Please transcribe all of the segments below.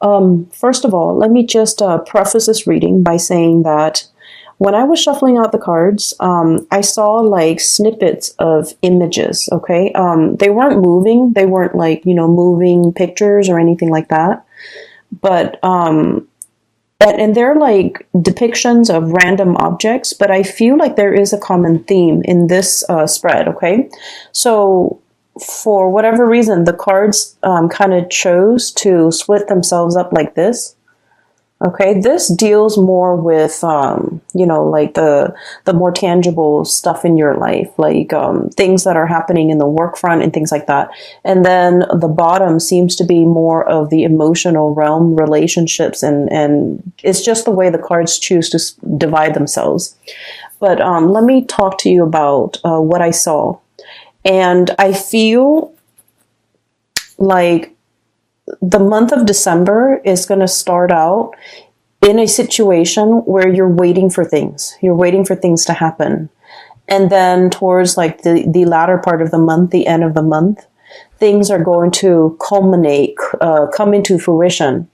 First of all, let me just preface this reading by saying that when I was shuffling out the cards, I saw like snippets of images. Okay, they weren't moving; they weren't like moving pictures or anything like that. But and they're like depictions of random objects. But I feel like there is a common theme in this spread. Okay, so for whatever reason, the cards kind of chose to split themselves up like this. Okay, this deals more with, like the more tangible stuff in your life, like things that are happening in the work front and things like that. And then the bottom seems to be more of the emotional realm, relationships, and it's just the way the cards choose to divide themselves. But let me talk to you about what I saw. And I feel like the month of December is going to start out in a situation where you're waiting for things. You're waiting for things to happen. And then towards like the latter part of the month, the end of the month, things are going to culminate, come into fruition.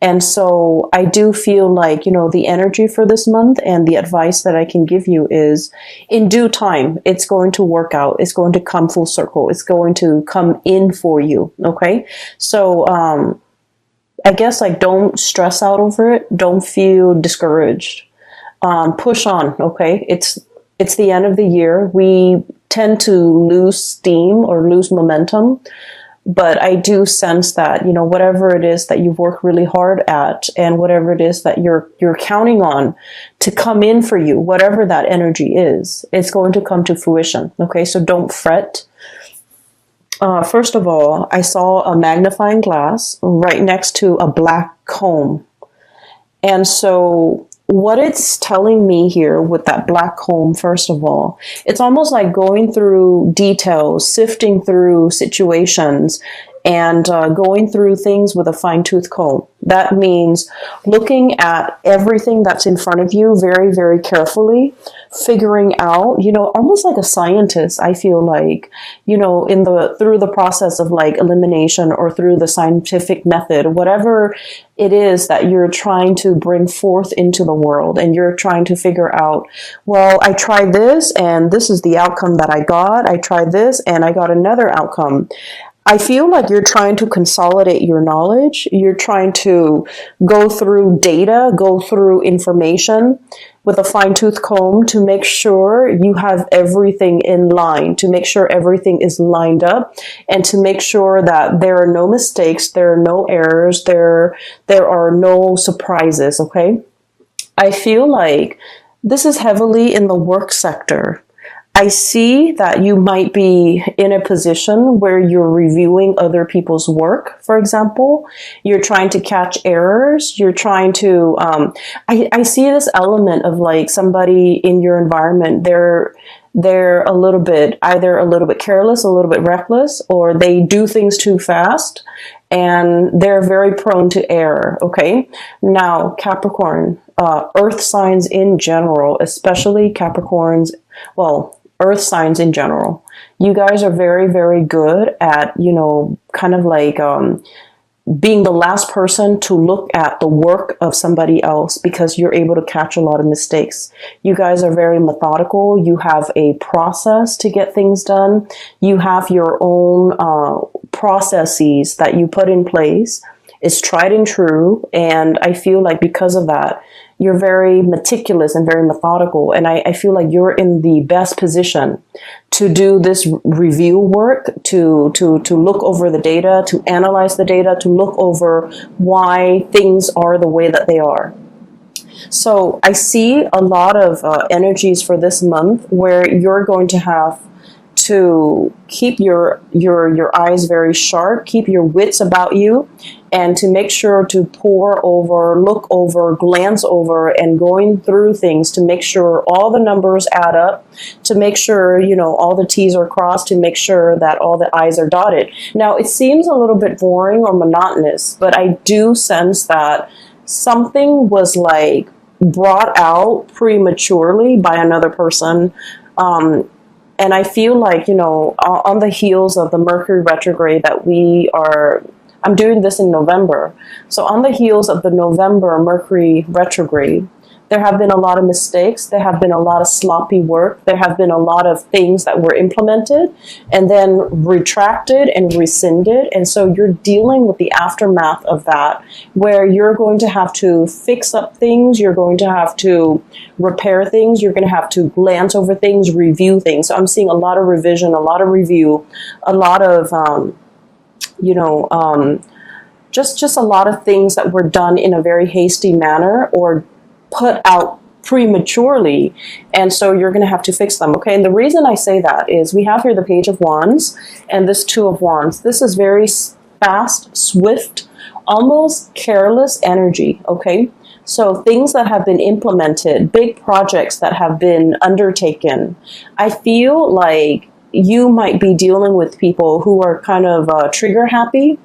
And so I do feel like, the energy for this month and the advice that I can give you is in due time, it's going to work out. It's going to come full circle. It's going to come in for you. Okay. So, I guess like don't stress out over it. Don't feel discouraged. Push on. Okay. It's the end of the year. We tend to lose steam or lose momentum. But I do sense that, whatever it is that you've worked really hard at and whatever it is that you're counting on to come in for you, whatever that energy is, it's going to come to fruition. Okay, so don't fret. First of all, I saw a magnifying glass right next to a black comb. And so what it's telling me here with that black comb, first of all, it's almost like going through details, sifting through situations, and going through things with a fine-tooth comb. That means looking at everything that's in front of you very, very carefully, figuring out, almost like a scientist, I feel like, through the process of like elimination or through the scientific method, whatever it is that you're trying to bring forth into the world and you're trying to figure out, well, I tried this and this is the outcome that I got. I tried this and I got another outcome. I feel like you're trying to consolidate your knowledge. You're trying to go through data, go through information with a fine-tooth comb to make sure you have everything in line, to make sure everything is lined up, and to make sure that there are no mistakes, there are no errors, there are no surprises, okay? I feel like this is heavily in the work sector. I see that you might be in a position where you're reviewing other people's work, for example. You're trying to catch errors. You're trying to, I see this element of like somebody in your environment, they're a little bit, either a little bit careless, a little bit reckless, or they do things too fast and they're very prone to error. Okay. Now, Capricorn, earth signs in general, especially Capricorns, well, earth signs in general, you guys are very, very good at, kind of like being the last person to look at the work of somebody else because you're able to catch a lot of mistakes. You guys are very methodical. You have a process to get things done. You have your own processes that you put in place. It's tried and true. And I feel like because of that, you're very meticulous and very methodical. And I feel like you're in the best position to do this review work, to look over the data, to analyze the data, to look over why things are the way that they are. So I see a lot of energies for this month where you're going to have to keep your eyes very sharp, keep your wits about you, and to make sure to pore over, look over, glance over, and going through things to make sure all the numbers add up, to make sure, all the T's are crossed, to make sure that all the I's are dotted. Now, it seems a little bit boring or monotonous, but I do sense that something was like brought out prematurely by another person. And I feel like, on the heels of the Mercury retrograde that I'm doing this in November. So on the heels of the November Mercury retrograde, there have been a lot of mistakes. There have been a lot of sloppy work. There have been a lot of things that were implemented and then retracted and rescinded. And so you're dealing with the aftermath of that, where you're going to have to fix up things. You're going to have to repair things. You're going to have to glance over things, review things. So I'm seeing a lot of revision, a lot of review, a lot of, just a lot of things that were done in a very hasty manner or put out prematurely, and so you're going to have to fix them. Okay, and the reason I say that is we have here the Page of Wands and this Two of Wands. This is very fast, swift, almost careless energy. Okay, so things that have been implemented, big projects that have been undertaken. I feel like you might be dealing with people who are kind of trigger happy,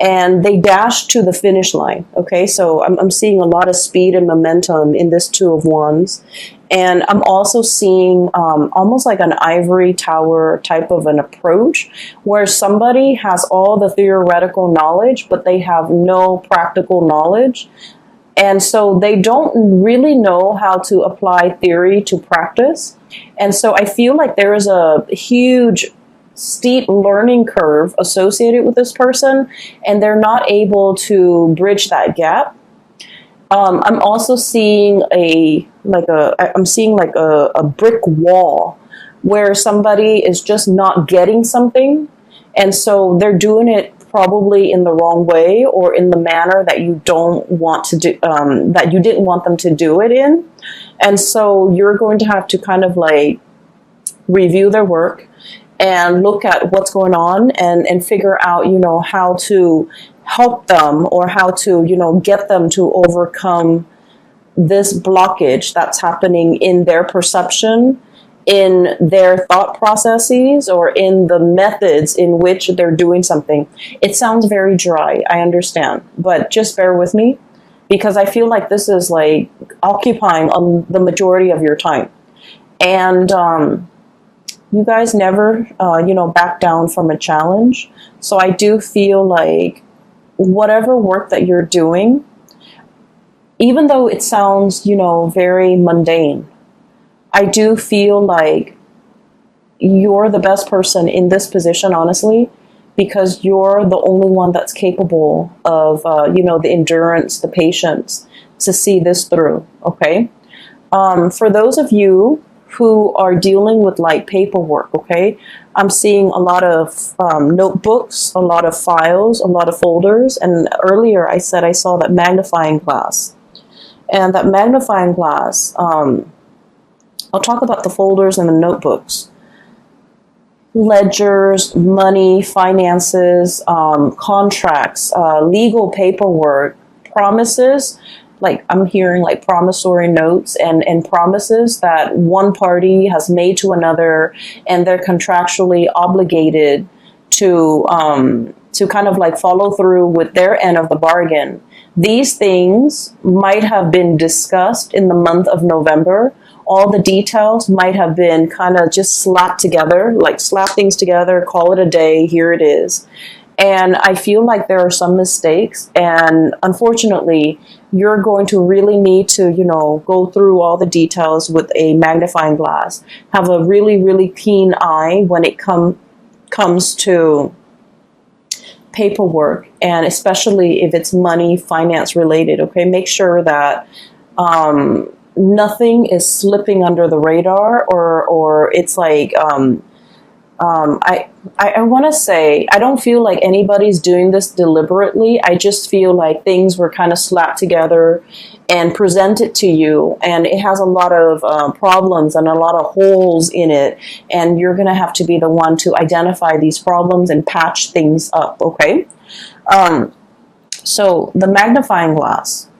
and they dash to the finish line. Okay, so I'm seeing a lot of speed and momentum in this Two of Wands. And I'm also seeing almost like an ivory tower type of an approach, where somebody has all the theoretical knowledge, but they have no practical knowledge. And so they don't really know how to apply theory to practice. And so I feel like there is a huge steep learning curve associated with this person, and they're not able to bridge that gap. I'm also seeing a brick wall where somebody is just not getting something, and so they're doing it probably in the wrong way or in the manner that you don't want to do, that you didn't want them to do it in. And so you're going to have to kind of like review their work and look at what's going on and figure out, how to help them or how to, get them to overcome this blockage that's happening in their perception, in their thought processes, or in the methods in which they're doing something. It sounds very dry, I understand, but just bear with me, because I feel like this is like occupying the majority of your time. And, you guys never, back down from a challenge. So I do feel like whatever work that you're doing, even though it sounds, very mundane, I do feel like you're the best person in this position, honestly, because you're the only one that's capable of, the endurance, the patience to see this through. Okay. For those of you who are dealing with like paperwork, okay, I'm seeing a lot of notebooks, a lot of files, a lot of folders. And earlier I said I saw that magnifying glass. And that magnifying glass, I'll talk about the folders and the notebooks. Ledgers, money, finances, contracts, legal paperwork, promises. Like I'm hearing like promissory notes and promises that one party has made to another, and they're contractually obligated to kind of like follow through with their end of the bargain. These things might have been discussed in the month of November. All the details might have been kind of just slapped together, like slap things together, call it a day, here it is. And I feel like there are some mistakes, and unfortunately, you're going to really need to, go through all the details with a magnifying glass. Have a really, really keen eye when it comes to paperwork, and especially if it's money, finance related. Okay, make sure that nothing is slipping under the radar, or it's like I want to say, I don't feel like anybody's doing this deliberately. I just feel like things were kind of slapped together and presented to you, and it has a lot of problems and a lot of holes in it, and you're going to have to be the one to identify these problems and patch things up, okay? So the magnifying glass.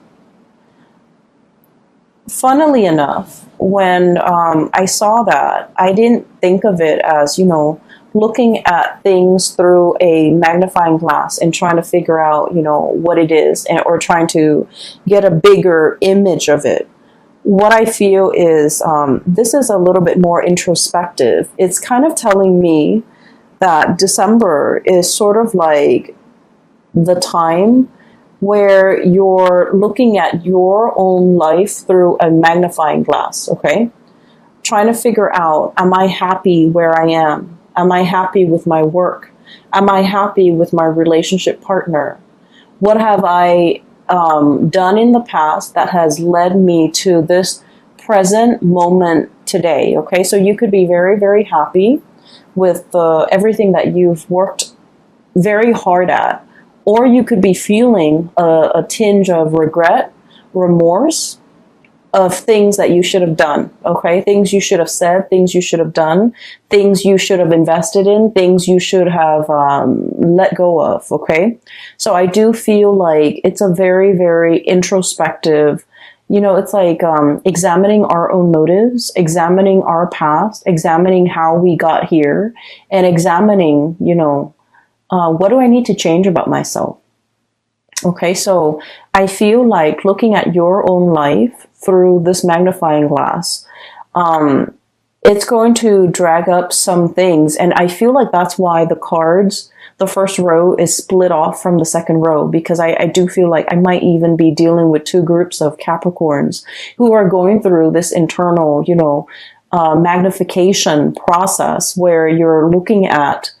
Funnily enough, when I saw that, I didn't think of it as, looking at things through a magnifying glass and trying to figure out, what it is, or trying to get a bigger image of it. What I feel is this is a little bit more introspective. It's kind of telling me that December is sort of like the time where you're looking at your own life through a magnifying glass, okay? Trying to figure out, am I happy where I am? Am I happy with my work? Am I happy with my relationship partner? What have I done in the past that has led me to this present moment today? Okay, so you could be very, very happy with everything that you've worked very hard at, or you could be feeling a tinge of regret, remorse, of things that you should have done, okay? Things you should have said, things you should have done, things you should have invested in, things you should have let go of, okay? So I do feel like it's a very, very introspective, you know, it's like examining our own motives, examining our past, examining how we got here, and examining, you know, what do I need to change about myself? Okay, so I feel like looking at your own life through this magnifying glass, it's going to drag up some things. And I feel like that's why the cards, the first row is split off from the second row, because I do feel like I might even be dealing with two groups of Capricorns who are going through this internal, you know, magnification process where you're looking at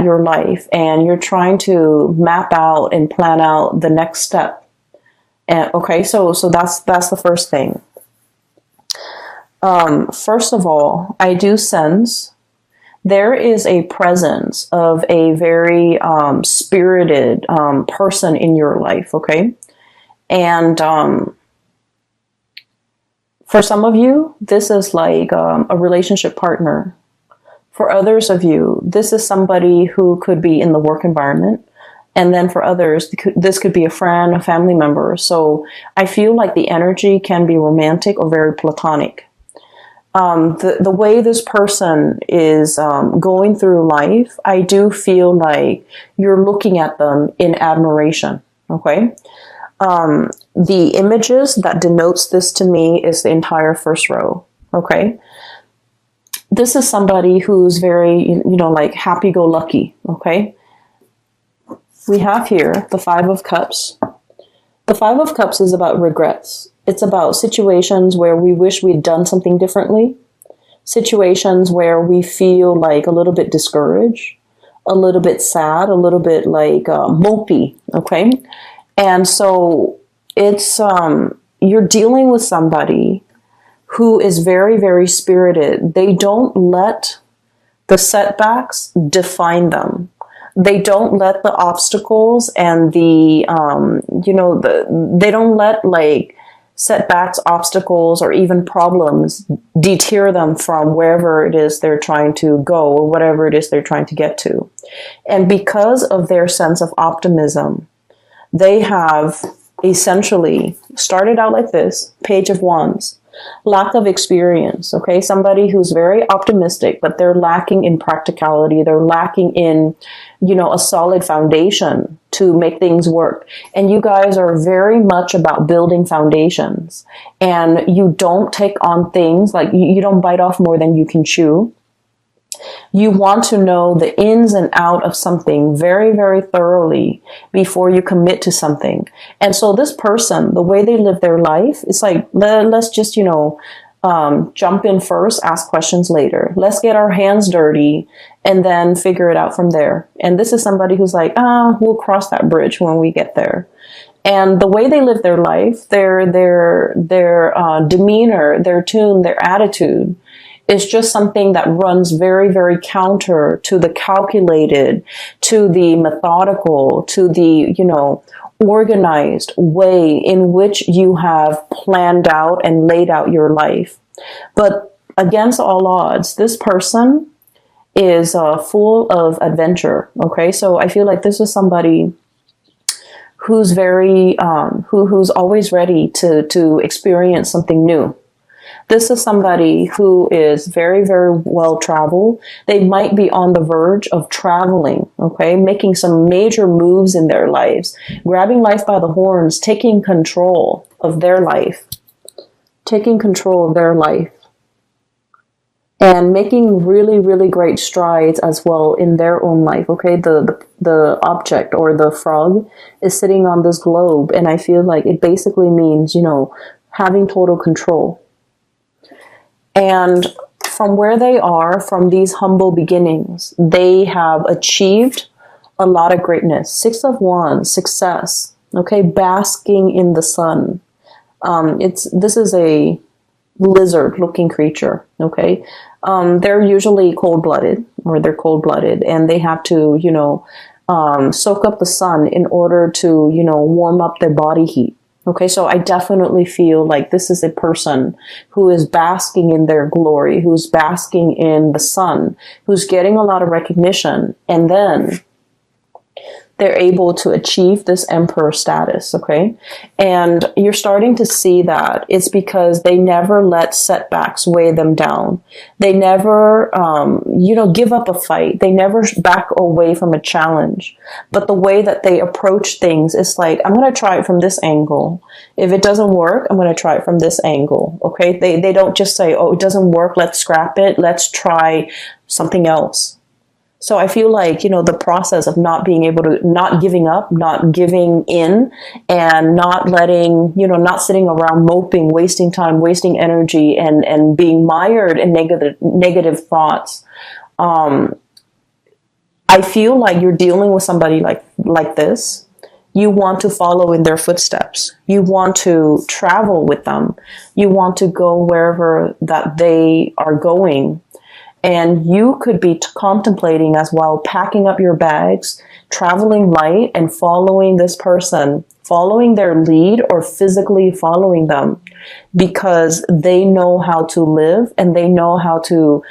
your life and you're trying to map out and plan out the next step. And okay, so that's the first thing. First of all, I do sense there is a presence of a very spirited person in your life, okay? And for some of you, this is like a relationship partner. For others of you, this is somebody who could be in the work environment. And then for others, this could be a friend, a family member. So I feel like the energy can be romantic or very platonic. The way this person is going through life, I do feel like you're looking at them in admiration, okay? The images that denotes this to me is the entire first row, okay? This is somebody who's very, you know, like happy-go-lucky, okay? We have here the Five of Cups. The Five of Cups is about regrets. It's about situations where we wish we'd done something differently, situations where we feel like a little bit discouraged, a little bit sad, a little bit like mopey, okay? And so it's, you're dealing with somebody who is very, very spirited. They don't let the setbacks define them. They don't let the obstacles and the, you know, they don't let like setbacks, obstacles, or even problems deter them from wherever it is they're trying to go or whatever it is they're trying to get to. And because of their sense of optimism, they have essentially started out like this, Page of Wands. Lack of experience, okay? Somebody who's very optimistic, but they're lacking in practicality. They're lacking in, you know, a solid foundation to make things work. And you guys are very much about building foundations. And you don't take on things, like you don't bite off more than you can chew. You want to know the ins and out of something very, very thoroughly before you commit to something. And so this person, the way they live their life, it's like, let's just, you know, jump in first, ask questions later. Let's get our hands dirty and then figure it out from there. And this is somebody who's like, we'll cross that bridge when we get there. And the way they live their life, their demeanor, their tune, their attitude, is just something that runs very, very counter to the calculated, to the methodical, to the, you know, organized way in which you have planned out and laid out your life. But against all odds, this person is full of adventure. Okay, so I feel like this is somebody who's very, who's always ready to experience something new. This is somebody who is very, very well traveled. They might be on the verge of traveling, okay, making some major moves in their lives, grabbing life by the horns, taking control of their life, taking control of their life. and making really, really great strides as well in their own life. Okay, the object or the frog is sitting on this globe, and I feel like it basically means, having total control. And from where they are, from these humble beginnings, they have achieved a lot of greatness. Six of Wands, success. Okay, basking in the sun. This is a lizard-looking creature. Okay, they're usually cold-blooded, and they have to, soak up the sun in order to, warm up their body heat. Okay, so I definitely feel like this is a person who is basking in their glory, who's basking in the sun, who's getting a lot of recognition, and then they're able to achieve this emperor status, okay? And you're starting to see that it's because they never let setbacks weigh them down. They never, give up a fight. They never back away from a challenge. But the way that they approach things is like, I'm going to try it from this angle. If it doesn't work, I'm going to try it from this angle, okay? They don't just say, oh, it doesn't work, let's scrap it, let's try something else. So I feel like, the process of not giving up, not giving in, and not letting, not sitting around moping, wasting time, wasting energy, and being mired in negative thoughts. I feel like you're dealing with somebody like this. You want to follow in their footsteps. You want to travel with them. You want to go wherever that they are going. And you could be contemplating as well, packing up your bags, traveling light, and following this person, following their lead or physically following them, because they know how to live and they know how to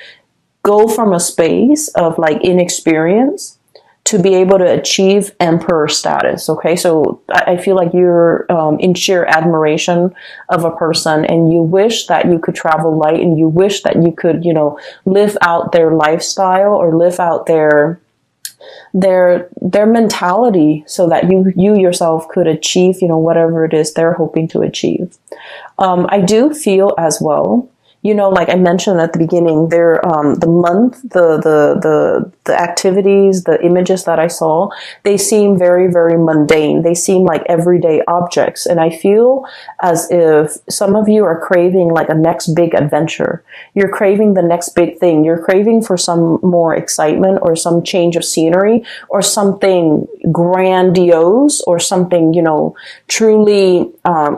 go from a space of inexperience to be able to achieve emperor status. Okay, so I feel like you're in sheer admiration of a person, and you wish that you could travel light, and you wish that you could, live out their lifestyle or live out their mentality, so that you yourself could achieve, whatever it is they're hoping to achieve. I do feel as well, like I mentioned at the beginning, there, the month, the activities, the images that I saw, they seem very, very mundane. They seem like everyday objects. And I feel as if some of you are craving like a next big adventure. You're craving the next big thing. You're craving for some more excitement or some change of scenery or something grandiose or something, truly,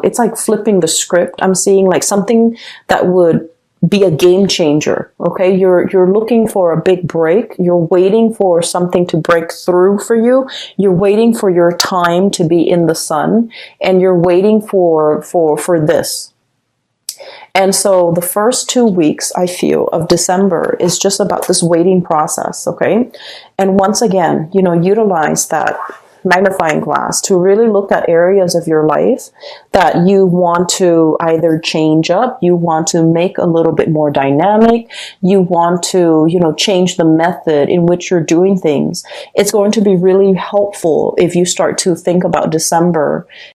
it's like flipping the script. I'm seeing like something that would be a game changer. Okay, you're looking for a big break. You're waiting for something to break through for you. You're waiting for your time to be in the sun, and you're waiting for this. And so the first 2 weeks, I feel, of December is just about this waiting process. Okay, and once again, utilize that magnifying glass to really look at areas of your life that you want to either change up, you want to make a little bit more dynamic, you want to, change the method in which you're doing things. It's going to be really helpful if you start to think about December